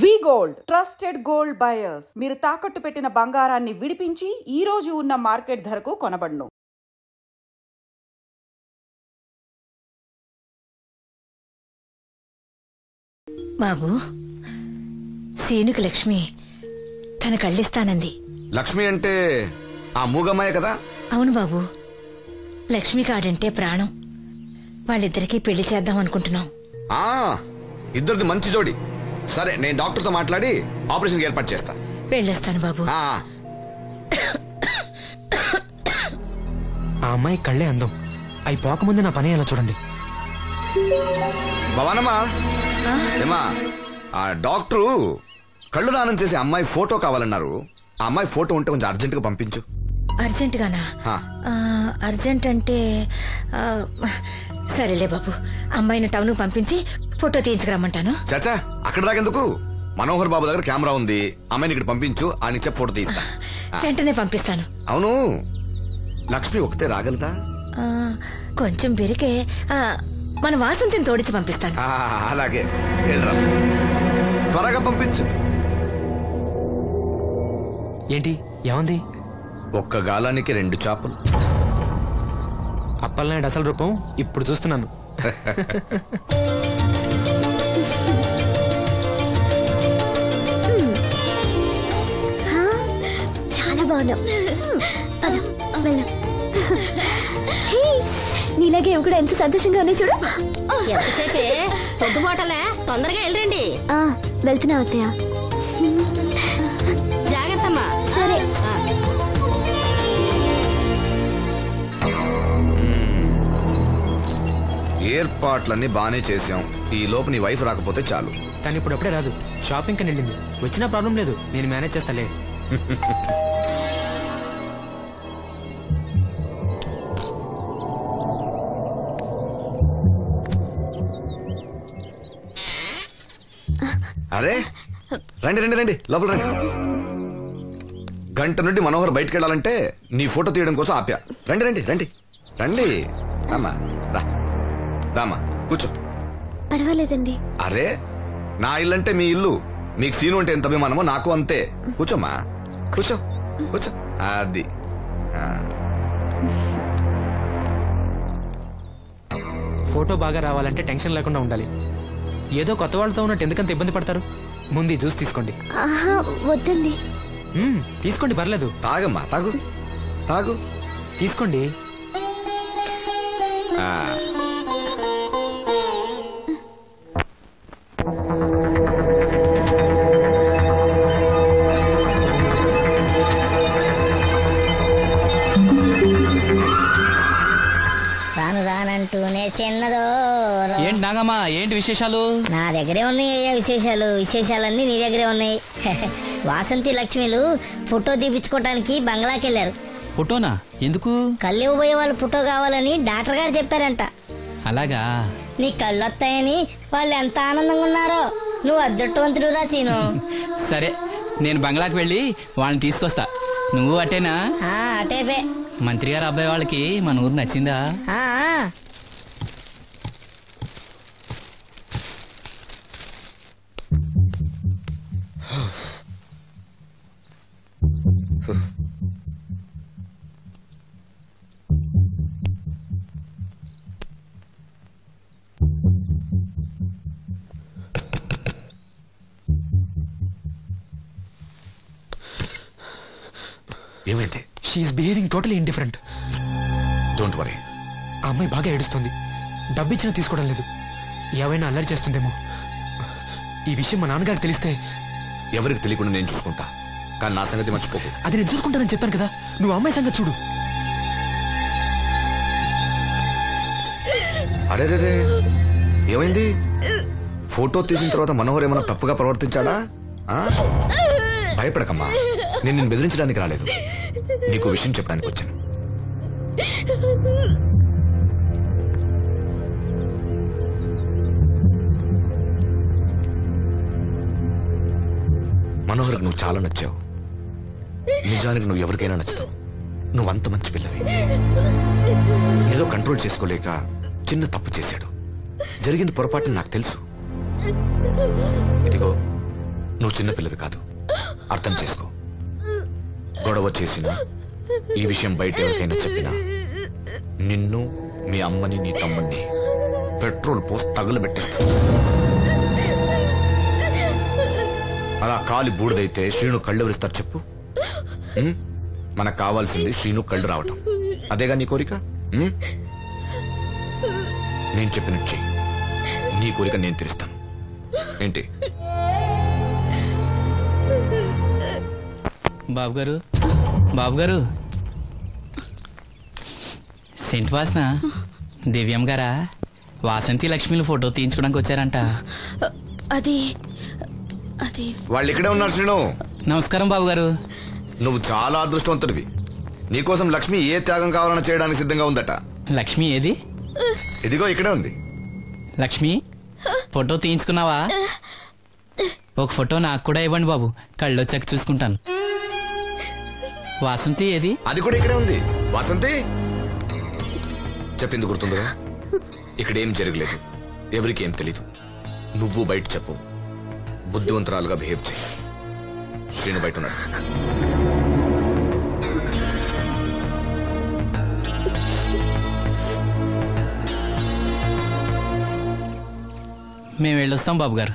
వి gold trusted gold buyers. మీరు తాకట్టు పెట్టిన బంగారాన్ని విడిపించి ఈ రోజు ఉన్న మార్కెట్ ధరకు కొనబడును. బాబు, సీనుకి లక్ష్మి తన కళ్ళిస్తానంది. లక్ష్మి అంటే ఆ మూగమ్మాయ కదా? అవును బాబు, లక్ష్మి కాడంటే ప్రాణం. వాళ్ళిద్దరికీ పెళ్లి చేద్దాం అనుకుంటున్నాం. ఇద్దరిది మంచి జోడి. సరే, నేను డాక్టర్తో మాట్లాడి ఆపరేషన్ ఏర్పాటు చేస్తా. వెళ్ళొస్తాను బాబు. ఆ అమ్మాయి కళ్ళే అందం. అవి పోకముందు నా పని ఎలా చూడండి. భవానమ్మా, ఏమా ఆ డాక్టరు కళ్ళు దానం చేసే అమ్మాయి ఫోటో కావాలన్నారు. ఆ అమ్మాయి ఫోటో ఉంటే కొంచెం అర్జెంట్ గా పంపించు. అర్జెంట్ గానా? అర్జెంట్ అంటే సరేలే బాబు, అమ్మాయిని టౌన్ పంపించి ఫోటో తీయించుకురమ్మంటాను. చాచా, అక్కడ దాకెందుకు? మనోహర్ బాబు దగ్గర కెమెరా ఉంది. అమ్మాయిని ఇక్కడ పంపించు, ఆయన చెప్పి ఫోటో తీస్తా. వెంటనే పంపిస్తాను. అవును, లక్ష్మి ఒకతే రాగలదా? కొంచెం బెరికే. మన వాసంతిని తోడిచి పంపిస్తాను. అలాగే, త్వరగా పంపించు. ఏంటి ఏమంది? ఒక్క గాలానికి 2 చేపలు. అప్పలనాయుడు అసలు రూపం ఇప్పుడు చూస్తున్నాను. చాలా బాగున్నావు. నీలాగే కూడా ఎంత సంతోషంగా ఉన్నాయి చూడు. ఎంతసేపే పొద్దుబాటలే, తొందరగా వెళ్ళండి. వెళ్తున్నా అత్తయ్య. జాగ్రత్తమ్మా. సరే. ఏర్పాట్లన్నీ బానే చేసాం. ఈ లోపు నీ వైఫ్ రాకపోతే చాలు. కానీ ఇప్పుడు అప్పుడే రాదు, షాపింగ్ కని వెళ్ళింది. వచ్చినా ప్రాబ్లం లేదు, నేను మేనేజ్ చేస్తాలే. అరే రండి రండి రండి, లోపల రండి. గంట నుండి మనోహర్ బయటకు వెళ్ళాలంటే నీ ఫోటో తీయడం కోసం ఆప్యా. రండి రండి రండి రండి. రామా, రా, రామా, కూర్చో. పర్వాలేదండి. అరే, నా ఇల్లంటే మీ ఇల్లు. మీకు సీను అంటే ఎంత అభిమానమో నాకు అంతే. కూర్చోమ్మా, కూర్చో కూర్చో. అది ఫోటో బాగా రావాలంటే టెన్షన్ లేకుండా ఉండాలి. ఏదో కొత్త వాళ్ళతో ఉన్నట్టు ఎందుకంత ఇబ్బంది పడతారు? ముందు ఈ జ్యూస్ తీసుకోండి. వద్దండి. తీసుకోండి, పర్లేదు. తాగమ్మా, తాగు తాగు, తీసుకోండి. రాను రానంటూనే చిన్నదో. ఏంటి నాగమ్మా, ఏంటి విశేషాలు? నా దగ్గరే ఉన్నాయి విశేషాలు. విశేషాలన్నీ నీ దగ్గరే ఉన్నాయి. వాసంతి లక్ష్మిలు ఫోటో తీపించుకోవటానికి బంగ్లాకి వెళ్ళారు. ఫోటోనా? ఎందుకు? కళ్ళు ఇవ్వబోయే వాళ్ళు ఫోటో కావాలని డాక్టర్ గారు చెప్పారంట. అలాగా? నీ కళ్ళు వస్తాయని వాళ్ళు ఎంత ఆనందంగా ఉన్నారో. నువ్వు అదృష్టవంతుడు రా సీను. సరే, నేను బంగ్లాకి వెళ్ళి వాళ్ళని తీసుకొస్తా. నువ్వు అటేనా? అటేపే. మంత్రి గారు అబ్బాయి వాళ్ళకి మన ఊరు నచ్చిందా? ఏమైంది? She is behaving totally indifferent. Don't worry. ఆ అమ్మాయి బాగా ఏడుస్తుంది. డబ్బిచ్చినా తీసుకోవడం లేదు. ఏవైనా అల్లరి చేస్తుందేమో. ఈ విషయం మా నాన్నగారికి తెలిస్తే? ఎవరికి తెలియకుండా నేను చూసుకుంటా, కానీ నా సంగతి మర్చిపోకు. అది నేను చూసుకుంటానని చెప్పాను కదా, నువ్వు అమ్మాయి సంగతి చూడు. అరే రే, ఏమైంది? ఫోటో తీసిన తర్వాత మనోహర్ ఏమన్నా తప్పుగా ప్రవర్తించాడా? భయపడకమ్మా, నేను నిన్ను బెదిరించడానికి రాలేదు, నీకు విషయం చెప్పడానికి వచ్చాను. మనోహర్కి నువ్వు చాలా నచ్చావు. నిజానికి నువ్వు ఎవరికైనా నచ్చుతావు. నువ్వంత మంచి పిల్లవి. ఏదో కంట్రోల్ చేసుకోలేక చిన్న తప్పు చేశాడు. జరిగింది పొరపాటు నాకు తెలుసు. ఇదిగో నువ్వు చిన్నపిల్లవి కాదు, అర్థం చేసుకో. గొడవ చేసినా ఈ విషయం బయట ఎవరికైనా చెప్పినా నిన్ను, మీ అమ్మని, నీ తమ్ముణ్ణి పెట్రోల్ పోసి తగులబెట్టేస్తా. అలా కాలి బూడిదైతే శ్రీను కళ్ళు ఎవరిస్తారు చెప్పు? మనకు కావాల్సింది శ్రీను కళ్ళు రావటం. అదేగా నీ కోరిక? నేను చెప్పినట్టు చెయ్యి, నీ కోరిక నేను తీరుస్తాను. ఏంటి? బాబు గారు సెంట్ వాసన దివ్యం గారా? వాసంతి లక్ష్మిలు ఫోటో తీయించుకోవడానికి వచ్చారంట. అది అది వాళ్ళు ఇక్కడే ఉన్నారు శ్రీను. నమస్కారం బాబు గారు. నువ్వు చాలా అదృష్టవంతుడివి. నీకోసం లక్ష్మి ఏ త్యాగం కావాలన్నా చేయడానికి సిద్ధంగా ఉందట. లక్ష్మి ఏది? ఇదిగో ఇక్కడే ఉంది. లక్ష్మి ఫోటో తీయించుకున్నావా? ఒక ఫోటో నాకు కూడా ఇవ్వండి బాబు, కళ్ళు వచ్చాక చూసుకుంటాను. వాసంతి ఏది? అది కూడా ఇక్కడే ఉంది. వాసంతి చెప్పింది గుర్తుందిగా? ఇక్కడేం జరగలేదు, ఎవరికి ఏం తెలీదు. నువ్వు బయట చెప్పు, బుద్ధివంతరాలుగా బిహేవ్ చేయి. శ్రీను బయట ఉన్నాడు. మేము వెళ్ళొస్తాం బాబు గారు.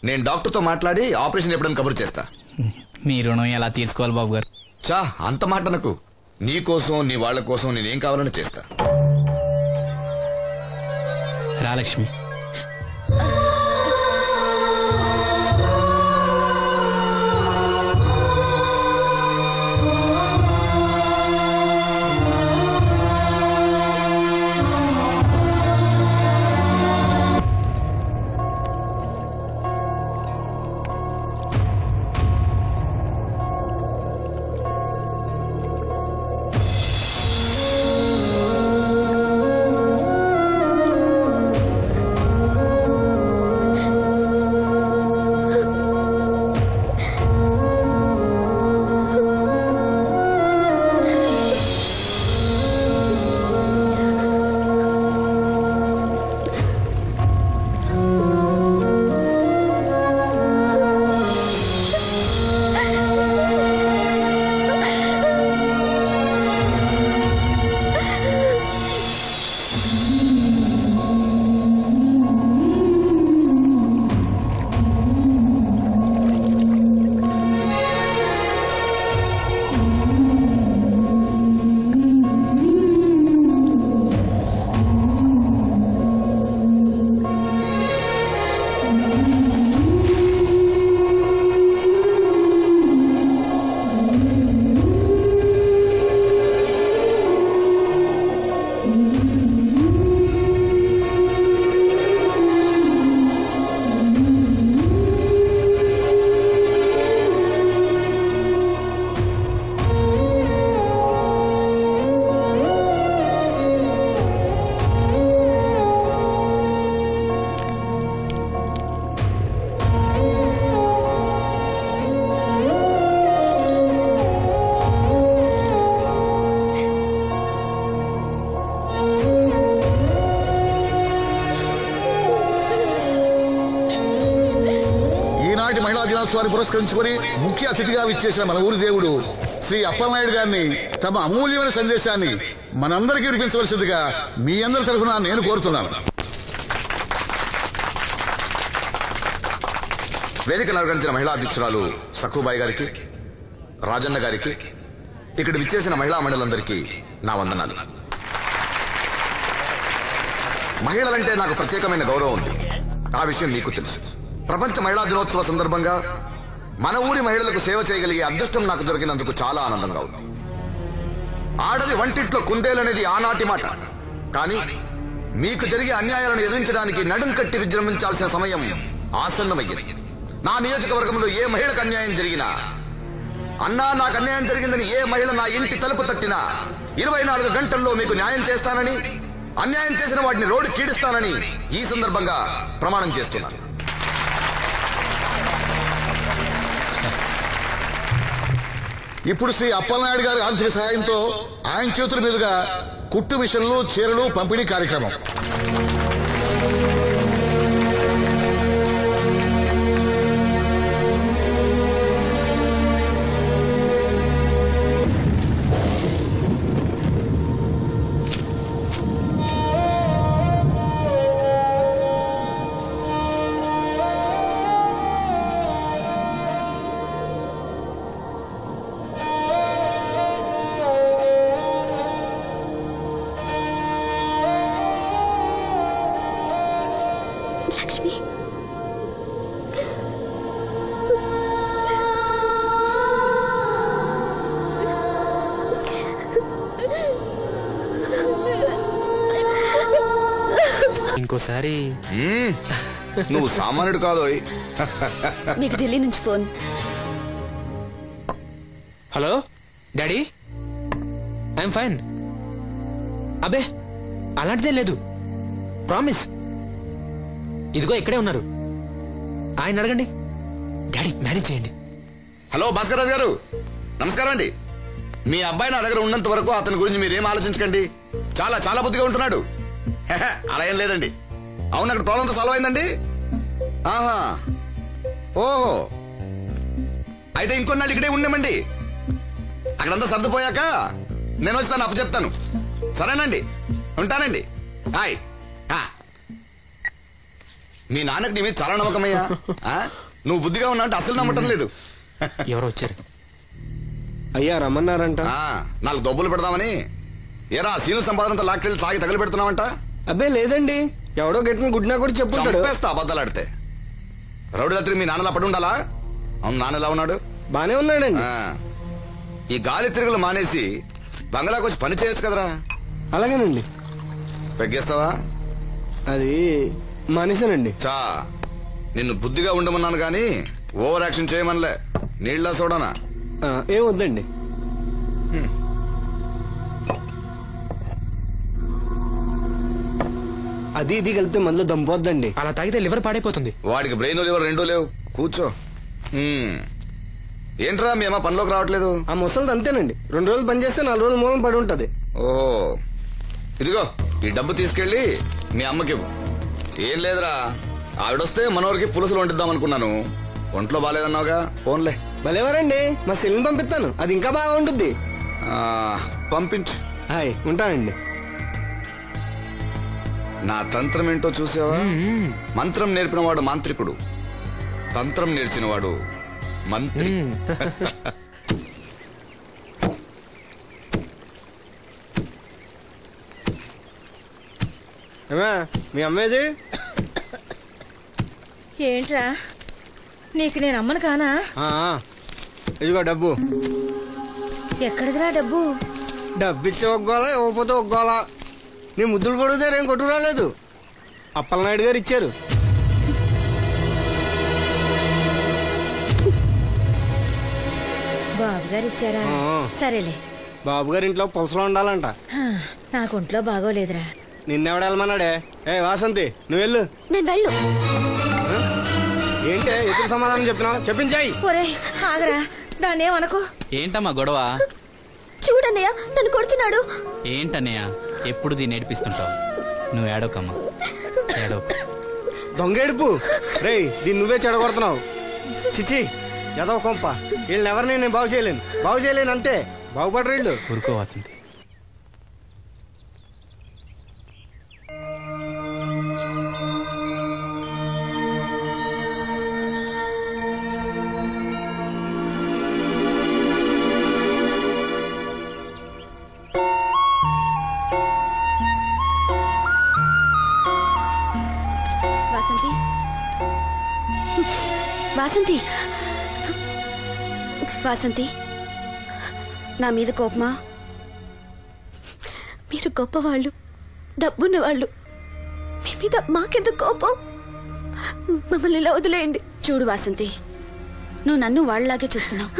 నేను డాక్టర్తో మాట్లాడి ఆపరేషన్ ఎప్పుడైనా కబురు చేస్తా. మీ రుణం ఎలా తీర్చుకోవాలి బాబు గారు? చా అంత మాట నాకు. నీ కోసం, నీ వాళ్ళ కోసం నేనేం కావాలని చేస్తా. రా లక్ష్మి. మహిళా దినోత్సవాన్ని పురస్కరించుకుని ముఖ్య అతిథిగా విచ్చేసిన మన ఊరి దేవుడు శ్రీ అప్పలనాయుడు గారిని తమ అమూల్యమైన సందేశాన్ని మనందరికీ వినిపించవలసిందిగా మీ అందరి తరఫున నేను కోరుతున్నాను. వేదికను అలంకరించిన మహిళా అధ్యక్షురాలు సక్కుబాయి గారికి, రాజన్న గారికి, ఇక్కడ విచ్చేసిన మహిళా మండలందరికీ నా వందనాలు. మహిళలంటే నాకు ప్రత్యేకమైన గౌరవం ఉంది. ఆ విషయం మీకు తెలుసు. ప్రపంచ మహిళా దినోత్సవ సందర్భంగా మన ఊరి మహిళలకు సేవ చేయగలిగే అదృష్టం నాకు దొరికినందుకు చాలా ఆనందంగా ఉంది. ఆడది వంటింట్లో కుందేలనేది ఆనాటి మాట. కానీ మీకు జరిగే అన్యాయాలను ఎదిరించడానికి నడుం కట్టి విజృంభించాల్సిన సమయం ఆసన్నమయ్యింది. నా నియోజకవర్గంలో ఏ మహిళకు అన్యాయం జరిగినా, అన్నా నాకు అన్యాయం జరిగిందని ఏ మహిళ నా ఇంటి తలుపు తట్టినా 24 గంటల్లో మీకు న్యాయం చేస్తానని, అన్యాయం చేసిన వాటిని రోడ్డు కీడిస్తానని ఈ సందర్భంగా ప్రమాణం చేస్తున్నాను. ఇప్పుడు శ్రీ అప్పలనాయుడు గారి ఆర్థిక సహాయంతో ఆయన చేతుల మీదుగా కుట్టు మిషన్లు, చీరలు పంపిణీ కార్యక్రమం. ఇంకోసారి నువ్వు సామాన్యుడు కాదోయ్. మీకు ఢిల్లీ నుంచి phone. Hello daddy, I'm fine. అబే అలాంటిదేం లేదు, ప్రామిస్. ఇదిగో ఇక్కడే ఉన్నారు, ఆయన అడగండి. డాడీ మేనేజ్ చేయండి. హలో భాస్కర్ రాజు గారు, నమస్కారం అండి. మీ అబ్బాయి నా దగ్గర ఉన్నంత వరకు అతని గురించి మీరేం ఆలోచించకండి. చాలా చాలా బుద్ధిగా ఉంటున్నాడు. అలా ఏం లేదండి. అవును, అక్కడ ప్రాబ్లంతో సాల్వ్ అయిందండి. ఆహా, ఓహో, అయితే ఇంకొన్నాళ్ళు ఇక్కడే ఉండమండి. అక్కడంతా సర్దుపోయాక నేను వస్తాను, అప్పు చెప్తాను. సరేనండి, ఉంటానండి. హాయ్. మీ నాన్నకి నీ మీద చాలా నమ్మకమయ్యా. నువ్వు బుద్ధిగా ఉన్నావు అంటే అసలు నమ్మటం లేదు. ఎవరో వచ్చారు. అయ్యా రమ్మన్నారంట. 4 దొబ్బులు పెడదామని. ఏరా సీను సంపాదనంతో లాక్కెళ్ళి తాగి తగలు పెడుతున్నావంట? అబ్బే లేదండి, ఎవడో గట్టిన గుడ్నా కూడా చెప్పుంటాడు. చంపేస్తా అబద్ధాలాడితే. రౌడీ రాత్రి మీ నాన్నలా పడి ఉండాలా? అవును, నాన్న ఎలా ఉన్నాడు? బానే ఉన్నాడండి. ఈ గాలి తిరుగులు మానేసి బంగ్లాకి వచ్చి పని చేయొచ్చు కదరా. అలాగేనండి. పెగ్గేస్తావా? అది మానేశానండి. చా, నిన్ను బుద్ధిగా ఉండమన్నాను గాని ఓవర్ యాక్షన్ చేయమనలే. నీళ్ళ సోడానా? ఏం వద్దండి. అది ఇది కలిపితే మనలో దంపోద్దండి. అలా తాగితే లివర్ పాడైపోతుంది. వాడికి బ్రెయిన్ లివర్ రెండూ లేవు. కూర్చో. ఏంట్రా మేమా పనిలోకి రావట్లేదు? ఆ ముసలిది అంతేనండి, 2 రోజులు పని చేస్తే 4 రోజులు మూలం పడి ఉంటది. ఓహో, ఇదిగో ఈ డబ్బు తీసుకెళ్లి మీ అమ్మకివ్వు. ఏం లేదురా, ఆవిడొస్తే మనోరికి పులుసులు వండిద్దాం అనుకున్నాను. ఒంట్లో బాగాలేదన్నావుగా, ఫోన్లే. భలేవారండి, మా సెల్ని పంపిస్తాను, అది ఇంకా బాగా ఉంటుంది. పంపించు. హాయ్, ఉంటానండి. నా తంత్రం ఏంటో చూసావా? మంత్రం నేర్పినవాడు మాంత్రికుడు, తంత్రం నేర్చినవాడు మంత్రి. మీ అమ్మేది ఏంట్రా, నీకు నేను అమ్మను కానా? ఇదిగో డబ్బు. ఎక్కడిదిరా డబ్బు? డబ్బిచ్చే ఒగ్గోలా, ఇవ్వకపోతే ఒగ్గోలా. నీ ముద్దులు పడితే ఏం కొట్టు రాలేదు, అప్పలనాయుడు గారు ఇచ్చారు. బాబు గారు ఇచ్చారా? సరేలే. బాబు గారి ఇంట్లో పులసలో ఉండాలంట. నాకు ఒంట్లో బాగోలేదురా. నిన్నెవడ వెళ్ళమన్నాడే? వాసంతి, నువ్వు వెళ్ళు. నేను వెళ్ళు. ఏంటే ఎదురు సమాధానం చెప్తున్నావు? చెప్పించాయి. ఒరే ఆగరా, దాన్ని ఏమనుకో. ఏంటమ్మా గొడవ? చూడన్నయ్య, నన్ను కొడుతున్నాడు. ఏంటన్నయ్య ఎప్పుడు దీన్ని ఏడిపిస్తుంటావు? నువ్వు ఏడోకమ్మా, ఏడో. దొంగేడుపు రే, దీన్ని నువ్వే చెడగొడుతున్నావు. చిచి, ఎదవ కొంప. వీళ్ళెవరిని నేను బాగు చేయలేను అంతే. బాగుపడరు వీళ్ళు. ఊరుకో వాసంతి. వాసంతి, వాసంతి, నా మీద కోపమా? మీరు గొప్పవాళ్ళు, డబ్బున్న వాళ్ళు, మీ మీద మాకెంత కోపం? మమ్మల్ని ఇలా వదిలేయండి. చూడు వాసంతి, నువ్వు నన్ను వాళ్ళలాగే చూస్తున్నావు.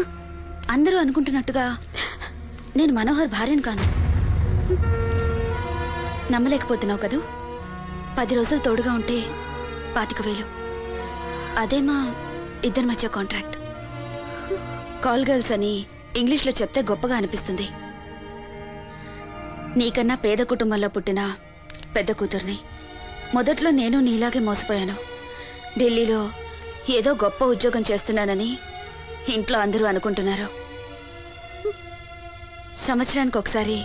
అందరూ అనుకుంటున్నట్టుగా నేను మనోహర్ భార్యను కాను. నమ్మలేకపోతున్నావు కదూ? 10 రోజులు తోడుగా ఉంటే 25,000. అదే మా ఇద్దరి మధ్య కాంట్రాక్ట్. కాల్ గర్ల్స్ అని ఇంగ్లీష్లో చెప్తే గొప్పగా అనిపిస్తుంది. నీకన్నా పేద కుటుంబంలో పుట్టిన పెద్ద కూతుర్ని. మొదట్లో నేను నీలాగే మోసపోయాను. ఢిల్లీలో ఏదో గొప్ప ఉద్యోగం చేస్తున్నానని ఇంట్లో అందరూ అనుకుంటున్నారు. సంవత్సరానికి ఒకసారి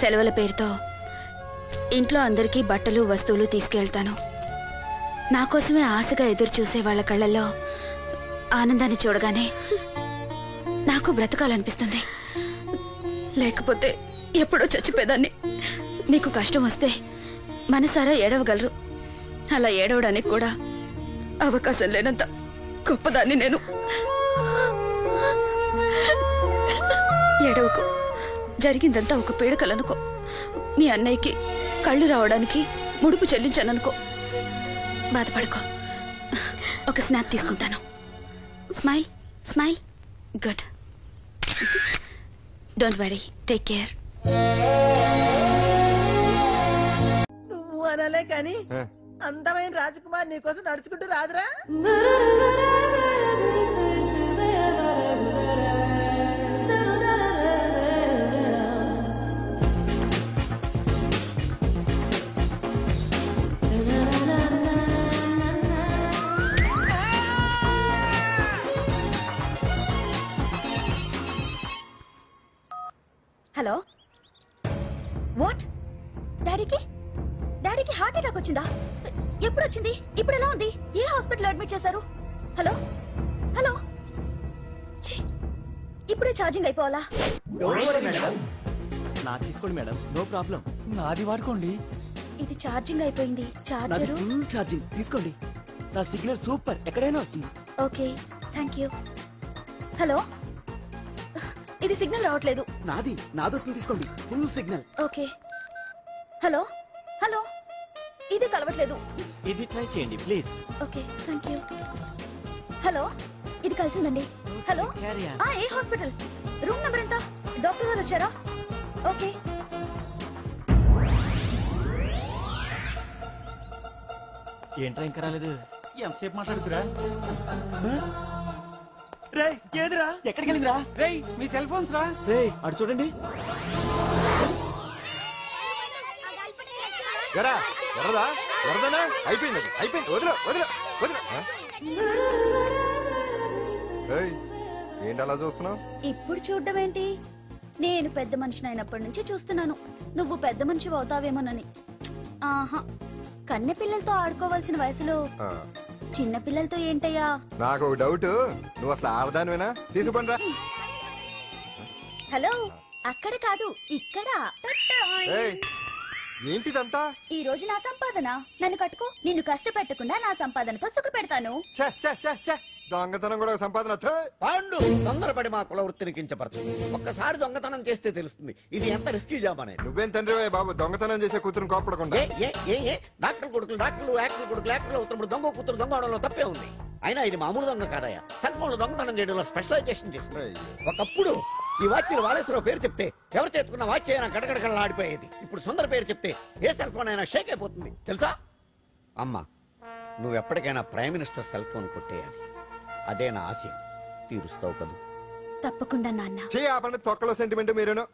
సెలవుల పేరుతో ఇంట్లో అందరికీ బట్టలు వస్తువులు తీసుకెళ్తాను. నా కోసమే ఆశగా ఎదురు చూసే వాళ్ళ కళ్ళల్లో ఆనందాన్ని చూడగానే నాకు బ్రతకాలనిపిస్తుంది. లేకపోతే ఎప్పుడో చచ్చిపోయేదాన్ని. మీకు కష్టం వస్తే మనసారా ఏడవగలరు. అలా ఏడవడానికి కూడా అవకాశం లేనంత గొప్పదాన్ని నేను. ఏడవకు, జరిగిందంతా ఒక పీడకలనుకో. మీ అన్నయ్యకి కళ్ళు రావడానికి ముడుపు చెల్లించాననుకో. బాధపడుకో. ఒక స్నాప్ తీసుకుంటాను. Smile smile. Good. Don't worry. Take care. నువ్వు అనలే కాని అందమైన రాజకుమార్ నీకోసం నడుచుకుంటూ రాదురా. హలో. వాట్? డాడీకి హార్ట్ అటాక్ వచ్చిందా? ఎప్పుడు వచ్చింది? ఇప్పుడు ఎలా ఉంది? ఏ హాస్పిటల్ అడ్మిట్ చేశారు? Hello hello. ఇప్పుడే ఛార్జింగ్ అయిపోవాలా? నాకు తీసుకోండి మేడం, నో ప్రాబ్లం. నాది వాడుకోండి. ఇది ఛార్జింగ్ అయిపోయింది. చార్జరు ఫుల్ ఛార్జింగ్ తీసుకోండి. నా సిగ్నల్ సూపర్, ఎక్కడైనా వస్తుంది. Okay, thank you. హలో, ఇది సిగ్నల్ రావట్లేదు. నాది వస్తుంది, తీసుకోండి. Full signal. Okay. Hello hello, ఇది కలవట్లేదు. ఇది ట్రై చేయండి please. Okay, thank you. Hello, ఇది కలిసిందండి. హలో, ఏ హాస్పిటల్? రూమ్ నెంబర్ ఎంత? డాక్టర్ గారు వచ్చారా? ఓకే. ఏంట్రా ఇంకా రాలేదు? ఎంతసేపు మాట్లాడుతురా? రే ఏదిరా? ఎక్కడికి వెళ్ళిందిరా? రే మీ సెల్ ఫోన్స్ రా. రే అటు చూడండి. అయిపోయింది వదిలే వదిలే వదిలే. ఏంటి అలా చూస్తున్నావు? ఇప్పుడు చూడడం ఏంటి? నేను పెద్ద మనిషిని అయినప్పటి నుంచి చూస్తున్నాను. నువ్వు పెద్ద మనిషి అవుతావేమోనని. ఆహా, కన్నె పిల్లలతో ఆడుకోవాల్సిన వయసులో చిన్న పిల్లలతో ఏంటయ్యా? నాకు ఒక డౌట్, నువ్వు అసలు ఆడదానివేనా? తీసుకుంటా. హలో, అక్కడ కాదు ఇక్కడ. ఏంటిదంతా? ఈ రోజు నా సంపాదన. నన్ను కట్టుకో. నిన్ను కష్టపెట్టకుండా నా సంపాదనతో సుఖ పెడతాను. దొంగతనం కూడా సంపాదన. పాండు తొందరపడి మా కుల వృత్తిని కించపరచు. ఒక్కసారి దొంగతనం చేస్తే తెలుస్తుంది ఇది ఎంత రిస్కీ జాబ్ అనేది. నువ్వేం తండ్రి బాబు, దొంగతనం చేసే కూతురు కోపడకుండా. డాక్టర్ కొడుకులు డాక్టర్లు, యాక్టర్ కొడుకులు యాక్టర్లు అవుతున్నప్పుడు దొంగ కూతురు దొంగ అవడంలో తప్పే ఉంది. అయినా ఇది మామూలు దొంగ కాదయ్యా. సెల్ ఫోన్ లో దొంగతనం చేయడంలో స్పెషలైజేషన్ చేస్తుంది. ఒకప్పుడు ఈ వాచ్లు వాలేశ్వరరావు పేరు చెప్తే ఎవరు చేతుకున్న వాచ్ అయినా గడగడగడలా ఆడిపోయేది. ఇప్పుడు సుందర పేరు చెప్తే ఏ సెల్ ఫోన్ అయినా షేక్ అయిపోతుంది తెలుసా? అమ్మా, నువ్వు ఎప్పటికైనా ప్రైమ్ మినిస్టర్ సెల్ ఫోన్ కొట్టేయాలి. అదే నా ఆశయం. తీరుస్తావు కదూ? తప్పకుండా నాన్న. ఆపండి తొక్కలో సెంటిమెంట్. మీరేను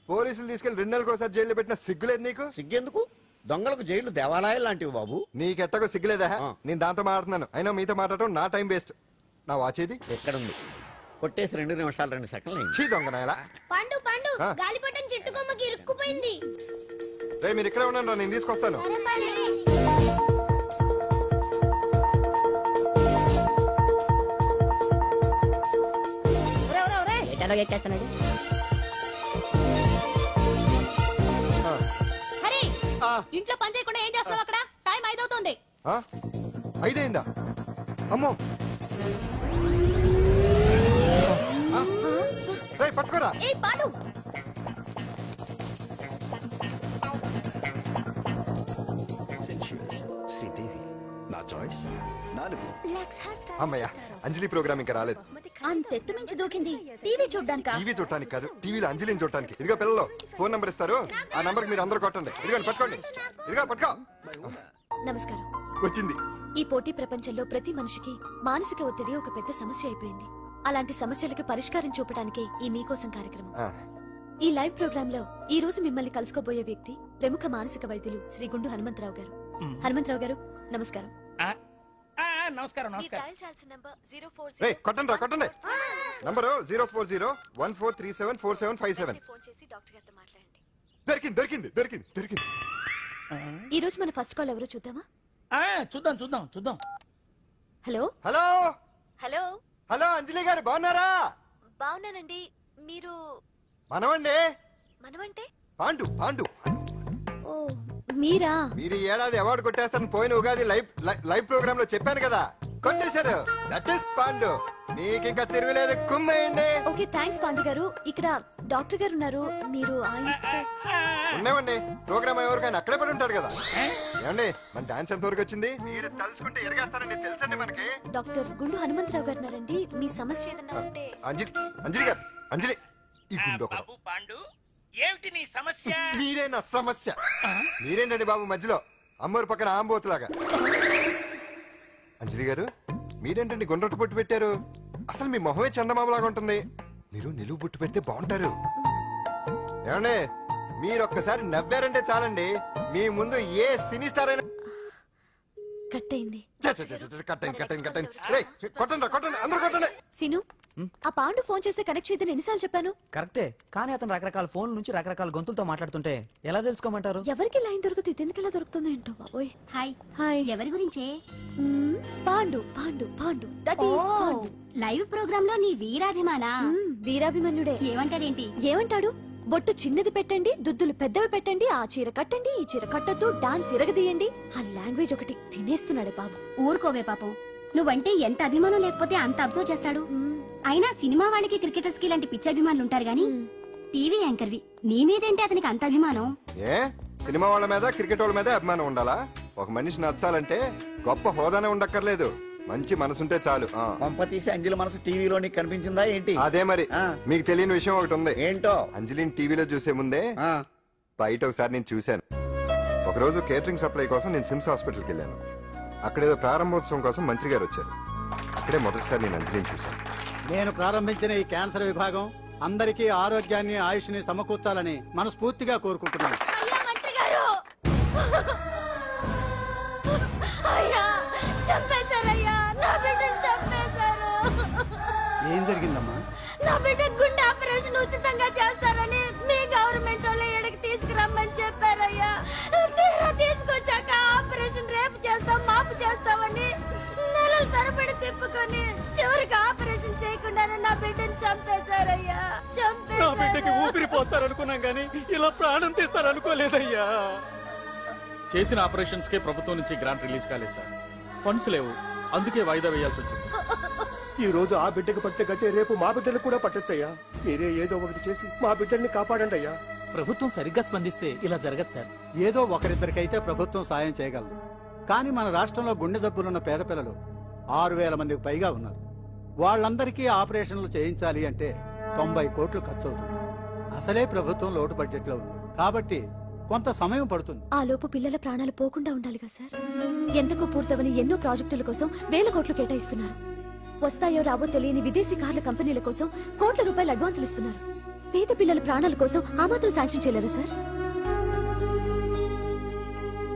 పోలీసులు తీసుకెళ్లి 2 నెలలకు జైల్లో పెట్టిన సిగ్గులేదు నీకు? సిగ్గెందుకు? దొంగలకు జైలు దేవాలయాలు లాంటివి బాబు. నీకెట్టకు సిగ్గులేదా? నేను దాంతో మాట్లాడుతున్నాను. అయినా మీతో మాట్లాడటం నా టైం వేస్ట్. నా వాచ్ ఏది? ఎక్కడుంది? కొట్టేసి 2 నిమిషాలు 2 సెకండ్లు. చీ దొంగ నాయలా. పండు పండు గాలిపటం చెట్టు కొమ్మకి ఇరుక్కుపోయింది. రే మీరు ఇక్కడే ఉండండి, నేను తీసుకొస్తాను. ఇంట్లో పని చేయకుండా ఏం చేస్తున్నావు అక్కడ? టైం 5 అవుతుంది. 5 అయిందా? అమ్మో, పట్టుకోరా. అమ్మయ్యా, అంజలి ప్రోగ్రామ్ ఇంకా రాలేదు. అంతెత్తు మించి దూకింది. టీవీ చూడ్డానికా? టీవీ చూడటానికి కాదు, టీవీలో అంజలిని చూడటానికి. ఇదిగో పిల్లలు ఫోన్ నంబర్ ఇస్తారు, ఆ నంబర్ మీరు అందరూ కొట్టండి. ఇదిగో పట్టుకోండి. ఇదిగో పట్టుకో. నమస్కారం. వచ్చింది. ఈ పోటీ ప్రపంచంలో ప్రతి మనిషికి మానసిక ఒత్తిడి ఒక పెద్ద సమస్య అయిపోయింది. అలాంటి సమస్యలకు పరిష్కారం చూపడానికే ఈ మీకోసం కార్యక్రమం. ఈ లైవ్ ప్రోగ్రామ్ లో ఈ రోజు మిమ్మల్ని కలుసుకోబోయే వ్యక్తి ప్రముఖ మానసిక వైద్యులు శ్రీ గుండు హనుమంతరావు గారు. హనుమంతరావు గారు నమస్కారం. నమస్కారం. కొట్టండి కొట్టండి. నంబరు 04014374757. దొరికింది దొరికింది దొరికింది దొరికింది. ఈ రోజు మన ఫస్ట్ కాల్ ఎవరో చూద్దామా? చూద్దాం చూద్దాం చూద్దాం. హలో హలో హలో హలో, అంజలి గారు బాగున్నారా? బాగున్నానండి. మీరు? మనమండి. మనమంటే? పాండు పాండు. ఓ మీరా? మీరు ఈ ఏడాది అవార్డు కొట్టేస్తారని పోయిన ఉగాది లైవ్ ప్రోగ్రామ్ లో చెప్పాను కదా, కొట్టేశారు. That is Pandu. మీకు ఇంకా తిరుగులేదు, కుమ్మేయండి. ఓకే థ్యాంక్స్ పాండు గారు. ఇక్కడ డాక్టర్ గారు ఉన్నారు, మీరు ఉండేవండి. ప్రోగ్రామ్ ఎవరికైనా అక్కడే పడి ఉంటాడు కదా. ఏమండి మన డాన్స్ ఎంత వరకు వచ్చింది? మీరు తలుచుకుంటే ఎరగేస్తారండి, తెలుసండి మనకి. డాక్టర్ గుండు హనుమంతరావు గారు ఉన్నారండి, మీ సమస్య ఏదన్నా ఉంటే. అంజలి గారు, అంజలి ఈ గుండు పాండు ఏమిటి నీ సమస్య? మీరే నా సమస్య. మీరేంటండి బాబు మధ్యలో అమ్మోరు పక్కన ఆంబోతులాగా? అంజలి గారు మీరేంటండి గుండ్రటి బొట్టు పెట్టారు? అసలు మీ మొహమే చందమామలాగా ఉంటుంది. మీరు నిలువు బొట్టు పెడితే బాగుంటారు. ఏమండి మీరు ఒక్కసారి నవ్వారంటే చాలండి, మీ ముందు ఏ సినీ స్టార్ అయినా కట్ అయింది. సిను, ఆ పాండు ఫోన్ చేస్తే కనెక్ట్ చేయదని ఎన్నిసార్లు చెప్పాను? కరెక్టే, కానీ అతను రకరకాల ఫోన్ల నుంచి రకరకాల గొంతులతో మాట్లాడుతుంటే ఎలా తెలుసుకోమంటారు? ఎవరికి లైన్ దొరుకుతుంది, ఇతనికి ఎలా దొరుకుతుందో ఏంటో బాబోయ్. Hi hi. ఎవరి గురించే? Pandu Pandu Pandu, that is Pandu. Live programme లో నీ వీరాభిమానా? వీరాభిమన్యుడే. ఏమంటాడేంటి? ఏమంటాడు? బొట్టు చిన్నది పెట్టండి, దుద్దులు పెద్దవి పెట్టండి, ఆ చీర కట్టండి, ఈ చీర కట్టద్దు, డాన్స్ ఇరగదీయండి. ఆ లాంగ్వేజ్ ఒకటి తినేస్తున్నాడే బాబు. ఊరుకోవే పాపం, నువ్వంటే ఎంత అభిమానం లేకపోతే అంత అబ్జర్వ్ చేస్తాడు. అయినా సినిమా వాళ్ళకి క్రికెటర్స్ కి ఇలాంటి పిచ్చి అభిమానులు ఉంటారు గానీ టీవీ యాంకర్వి నీ మీదేంటి అతనికి అంత అభిమానం? ఏ సినిమా వాళ్ళ మీద క్రికెట్ వాళ్ళ మీద అభిమానం ఉండాలా? ఒక మనిషి నచ్చాలంటే గొప్ప హోదానే ఉండక్కర్లేదు, మంచి మనసుంటే చాలు. పంప తీసి అంజలి మనసు టీవీలో నీకు కనిపించిందా ఏంటి? అదే మరి. మీకు తెలియని విషయం ఒకటి ఉంది. ఏంటో? అంజలిని టీవీలో చూసే ముందే బయట ఒకసారి నేను చూశాను. ఒకరోజు కేటరింగ్ సప్లై కోసం నేను సిమ్స్ హాస్పిటల్కి వెళ్ళాను. అక్కడేదో ప్రారంభోత్సవం కోసం మంత్రి గారు వచ్చారు. అక్కడే మొదటిసారి నేను అంజలిని చూశాను. నేను ప్రారంభించిన ఈ క్యాన్సర్ విభాగం అందరికీ ఆరోగ్యాన్ని ఆయుష్ని సమకూర్చాలని మనస్ఫూర్తిగా కోరుకుంటున్నాను. ఏం జరిగిందమ్మా? నా బిడ్డ గుండె ఆపరేషన్ ఉచితంగా చేస్తారని మీ గవర్నమెంట్ వాళ్ళు ఎడకి తీసుకురమ్మని చెప్పారయ్యా. తీరా తీసుకొచ్చాక ఆపరేషన్ రేపు చేస్తాం మాపు చేస్తామని నెలల తరబడి తిప్పుకొని చివరికి ఆపరేషన్ చేయకుండానే నా బిడ్డను చంపేశారయ్యా. నా బిడ్డకి ఊపిరి పోస్తారనుకున్నాం గానీ ఇలా ప్రాణం తీస్తారనుకోలేదయ్యా. చేసిన ఆపరేషన్స్ కే ప్రభుత్వం నుంచి గ్రాంట్ రిలీజ్ కాలేదు సార్, ఫండ్స్ లేవు, అందుకే వాయిదా వేయాల్సి వచ్చింది. ఈ రోజు ఆ బిడ్డకు పట్టే గట్టే రేపు మా బిడ్డలు కూడా పట్టొచ్చయ్యా. మీరే ఏదో ఒకటి చేసి మా బిడ్డల్ని కాపాడండి అయ్యా. ప్రభుత్వం సరిగ్గా స్పందిస్తే ఇలా జరగదు సార్. ఏదో ఒకరిద్దరికైతే ప్రభుత్వం సాయం చేయగలదు, కానీ మన రాష్ట్రంలో గుండె జబ్బులున్న పేద పిల్లలు 6,000 మందికి పైగా ఉన్నారు. వాళ్ళందరికీ ఆపరేషన్లు చేయించాలి అంటే 90 కోట్లు ఖర్చు అవుతుంది. అసలే ప్రభుత్వం లోటు బడ్జెట్ లో ఉంది కాబట్టి కొంత సమయం పడుతుంది. ఆ లోపు పిల్లల ప్రాణాలు పోకుండా ఉండాలిగా సార్. ఎంతకు పూర్తవని ఎన్నో ప్రాజెక్టుల కోసం వేల కోట్లు కేటాయిస్తున్నారు. వస్తాయో రావో తెలియని విదేశీ కార్ల కంపెనీల కోసం కోట్ల రూపాయలు అడ్వాన్సులు ఇస్తున్నారు. పేద పిల్లల ప్రాణాల కోసం ఆ మాత్రం శాంక్షన్ చేయలేరా సార్?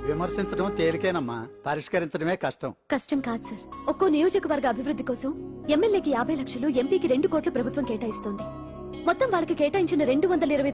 విమర్శించడం తేలికేనమ్మా, పరిష్కరించడమే కష్టం. కష్టం కాదు సార్. ఒక్కో నియోజకవర్గ అభివృద్ధి కోసం ఎమ్మెల్యేకి 50 లక్షలు, ఎంపీకి 2 కోట్లు ప్రభుత్వం కేటాయిస్తోంది. మొత్తం వాళ్ళకి కేటాయించిన 220